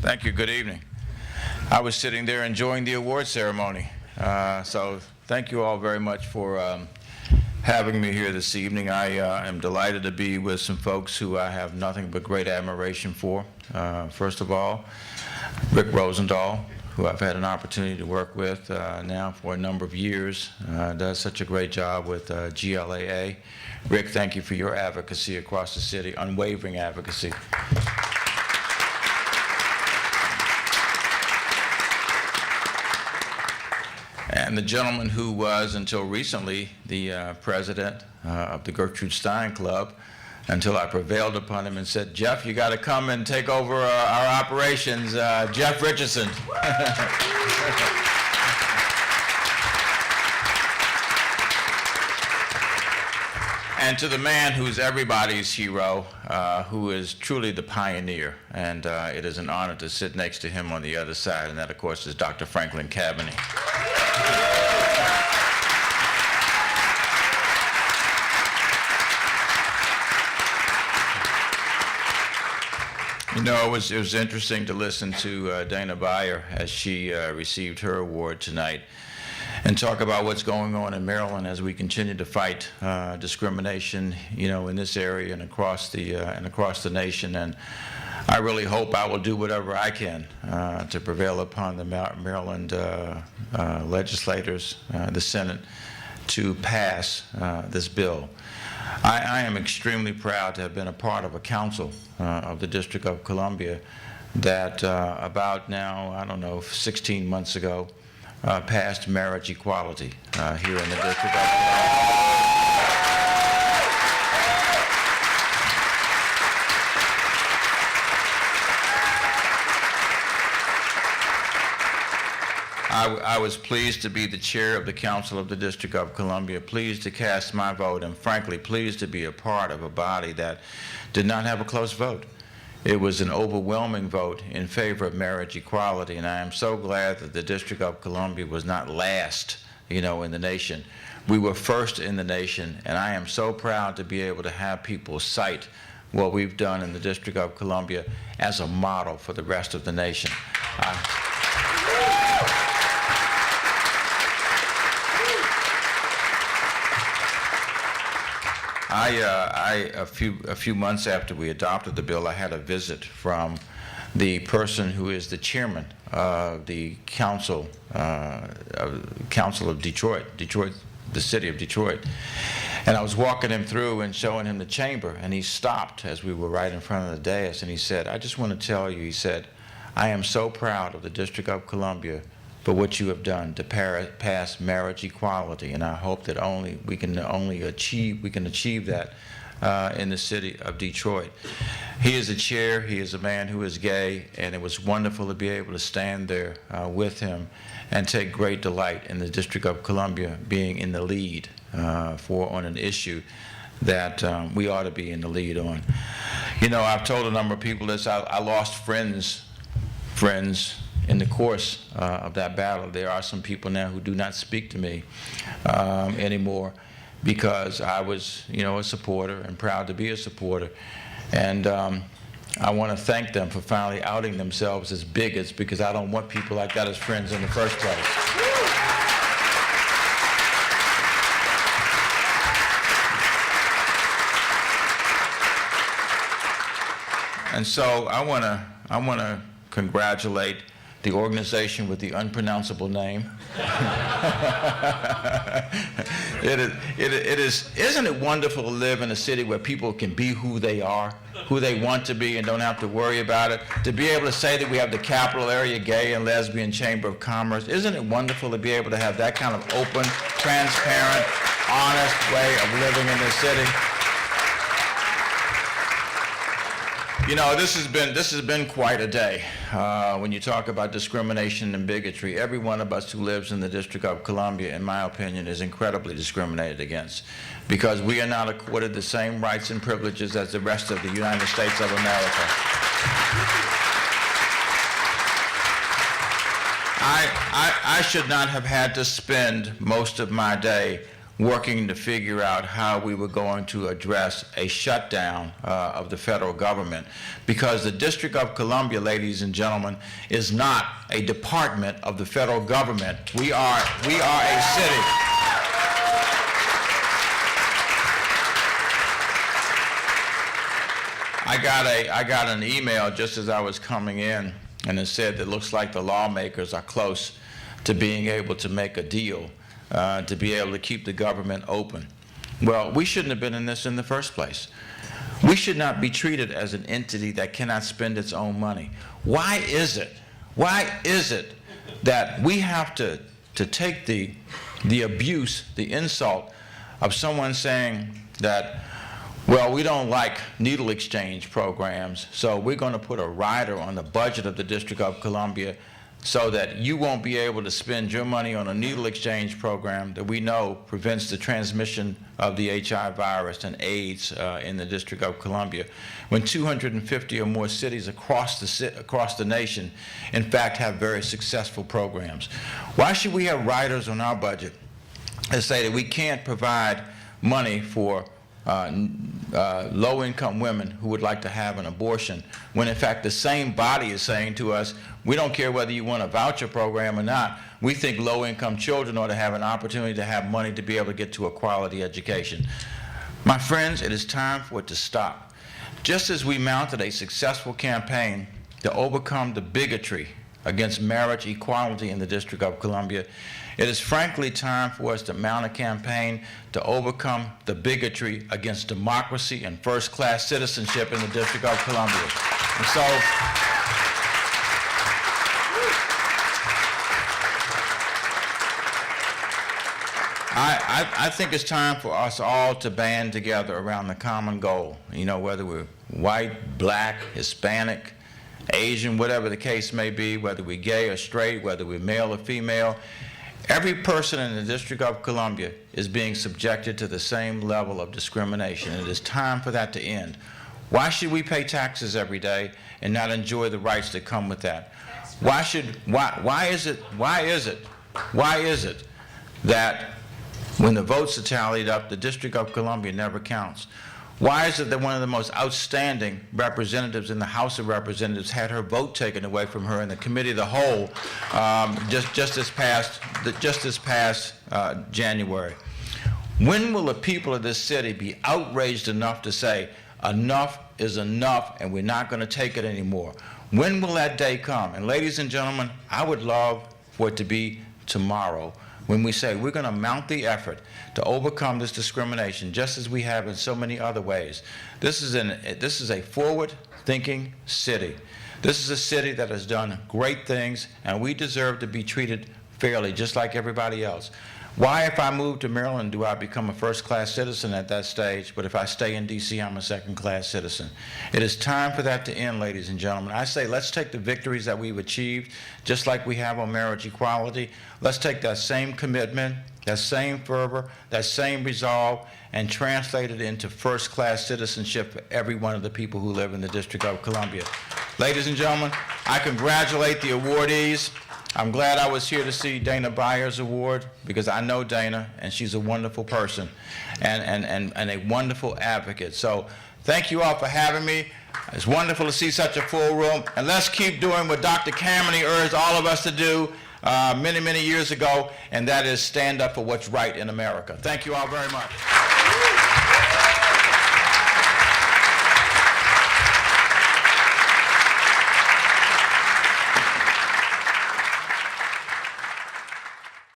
Thank you. Good evening. I was sitting there enjoying the award ceremony. So thank you all very much for having me here this evening. I am delighted to be with some folks who I have nothing but great admiration for. First of all, Rick Rosendahl, who I've had an opportunity to work with now for a number of years, does such a great job with GLAA. Rick, thank you for your advocacy across the city, unwavering advocacy. And the gentleman who was, until recently, the president of the Gertrude Stein Club, until I prevailed upon him and said, Jeff, you got to come and take over our operations, Jeff Richardson. And to the man who's everybody's hero, who is truly the pioneer. And it is an honor to sit next to him on the other side, and that, of course, is Dr. Frank Kameny. You know, it was interesting to listen to Dana Beyer as she received her award tonight and talk about what's going on in Maryland as we continue to fight discrimination, you know, in this area and across the nation. And I really hope I will do whatever I can to prevail upon the Maryland legislators, the Senate, to pass this bill. I am extremely proud to have been a part of a council of the District of Columbia that about now, I don't know, 16 months ago, passed marriage equality here in the District of Columbia. I was pleased to be the chair of the Council of the District of Columbia, pleased to cast my vote, and frankly pleased to be a part of a body that did not have a close vote. It was an overwhelming vote in favor of marriage equality, and I am so glad that the District of Columbia was not last, you know, in the nation. We were first in the nation, and I am so proud to be able to have people cite what we've done in the District of Columbia as a model for the rest of the nation. A few months after we adopted the bill, I had a visit from the person who is the chairman of the council of Detroit, the city of Detroit. And I was walking him through and showing him the chamber, and he stopped as we were right in front of the dais, and he said, I just want to tell you, he said, I am so proud of the District of Columbia for what you have done to pass marriage equality, and I hope that we can achieve that in the city of Detroit. He is a chair, he is a man who is gay, and it was wonderful to be able to stand there with him and take great delight in the District of Columbia being in the lead on an issue that we ought to be in the lead on. You know, I've told a number of people this, I lost friends in the course of that battle. There are some people now who do not speak to me anymore because I was, you know, a supporter and proud to be a supporter. And I want to thank them for finally outing themselves as bigots, because I don't want people like that as friends in the first place. And so I want to congratulate the organization with the unpronounceable name. Isn't it wonderful to live in a city where people can be who they are, who they want to be, and don't have to worry about it? To be able to say that we have the Capital Area Gay and Lesbian Chamber of Commerce, isn't it wonderful to be able to have that kind of open, transparent, honest way of living in this city? You know, this has been quite a day. When you talk about discrimination and bigotry, every one of us who lives in the District of Columbia, in my opinion, is incredibly discriminated against, because we are not accorded the same rights and privileges as the rest of the United States of America. I should not have had to spend most of my day working to figure out how we were going to address a shutdown of the federal government, because the District of Columbia, ladies and gentlemen, is not a department of the federal government. We are a city. I got an email just as I was coming in, and it said that it looks like the lawmakers are close to being able to make a deal to be able to keep the government open. Well, we shouldn't have been in this in the first place. We should not be treated as an entity that cannot spend its own money. Why is it that we have to take the abuse, the insult of someone saying that, well, we don't like needle exchange programs, so we're going to put a rider on the budget of the District of Columbia so that you won't be able to spend your money on a needle exchange program that we know prevents the transmission of the HIV virus and AIDS in the District of Columbia, when 250 or more cities across the nation, in fact, have very successful programs. Why should we have riders on our budget that say that we can't provide money for low-income women who would like to have an abortion, when in fact the same body is saying to us, we don't care whether you want a voucher program or not, we think low-income children ought to have an opportunity to have money to be able to get to a quality education. My friends, it is time for it to stop. Just as we mounted a successful campaign to overcome the bigotry against marriage equality in the District of Columbia, it is frankly time for us to mount a campaign to overcome the bigotry against democracy and first-class citizenship in the District of Columbia. And so, I think it's time for us all to band together around the common goal. You know, whether we're white, black, Hispanic, Asian, whatever the case may be, whether we're gay or straight, whether we're male or female, every person in the District of Columbia is being subjected to the same level of discrimination. It is time for that to end. Why should we pay taxes every day and not enjoy the rights that come with that? Why is it that when the votes are tallied up, the District of Columbia never counts? Why is it that one of the most outstanding representatives in the House of Representatives had her vote taken away from her in the Committee of the Whole just this past January? When will the people of this city be outraged enough to say, enough is enough and we're not going to take it anymore? When will that day come? And ladies and gentlemen, I would love for it to be tomorrow, when we say we're going to mount the effort to overcome this discrimination, just as we have in so many other ways. This is a forward-thinking city. This is a city that has done great things, and we deserve to be treated fairly, just like everybody else. Why, if I move to Maryland, do I become a first-class citizen at that stage, but if I stay in D.C., I'm a second-class citizen? It is time for that to end, ladies and gentlemen. I say let's take the victories that we've achieved, just like we have on marriage equality. Let's take that same commitment, that same fervor, that same resolve, and translate it into first-class citizenship for every one of the people who live in the District of Columbia. Ladies and gentlemen, I congratulate the awardees. I'm glad I was here to see Dana Byers' award, because I know Dana, and she's a wonderful person and a wonderful advocate. So thank you all for having me. It's wonderful to see such a full room. And let's keep doing what Dr. Kameny urged all of us to do many, many years ago, and that is stand up for what's right in America. Thank you all very much.